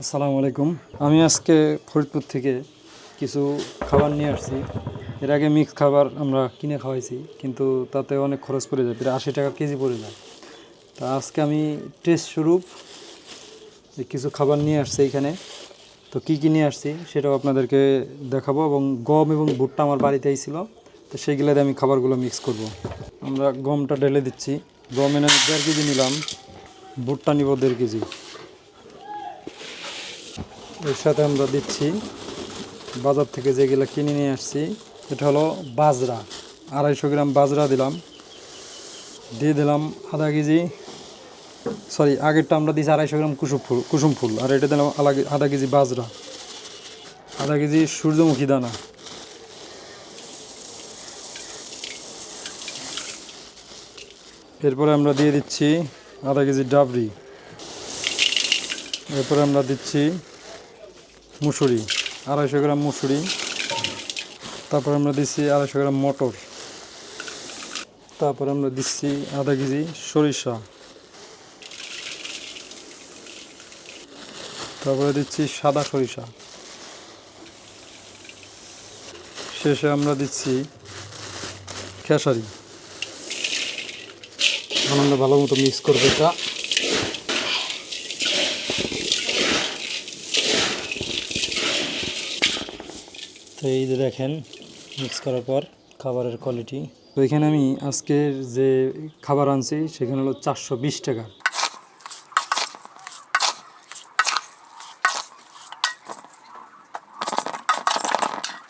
আসসালামু আলাইকুম। আমি আজকে ফরিদপুর থেকে কিছু খাবার নিয়ে আসছি। এর আগে মিক্স খাবার আমরা কিনে খাওয়াইছি, কিন্তু তাতে অনেক খরচ পড়ে যায়, প্রায় 80 টাকা কেজি পড়ে যায়। তা আজকে আমি টেস্ট স্বরূপ কিছু খাবার নিয়ে আসছি এখানে। তো কী কী নিয়ে আসছি সেটাও আপনাদেরকে দেখাবো, এবং গম এবং ভুট্টা আমার বাড়িতেই ছিল, তো সেইগুলোতে আমি খাবারগুলো মিক্স করব। আমরা গমটা ঢেলে দিচ্ছি। গম এনে 1.5 কেজি নিলাম, ভুট্টা নিব 1.5 কেজি। এর সাথে আমরা দিচ্ছি বাজার থেকে যেগুলো কিনে নিয়ে আসছি। এটা হলো বাজরা, 250 গ্রাম বাজরা দিলাম। দিয়ে দিলাম আধা কেজি, সরি আগেরটা আমরা দিয়েছি 250 গ্রাম কুসুম ফুল, আর এটা দিলাম আধা কেজি বাজরা, আধা কেজি সূর্যমুখী দানা। এরপরে আমরা দিয়ে দিচ্ছি আধা কেজি ডাবরি। এরপরে আমরা দিচ্ছি মুসুরি, 250 গ্রাম মুসুরি। তারপর আমরা দিচ্ছি 250 গ্রাম মটর। তারপর আমরা দিচ্ছি আধা কেজি সরিষা। তারপরে দিচ্ছি সাদা সরিষা। শেষে আমরা দিচ্ছি খেসারি। আমরা ভালো মতো মিক্স করবো এটা। তো এই যে দেখেন মিক্স করার পর খাবারের কোয়ালিটি। তো এখানে আমি আজকের যে খাবার আনছি সেখানে হলো 420 টাকা।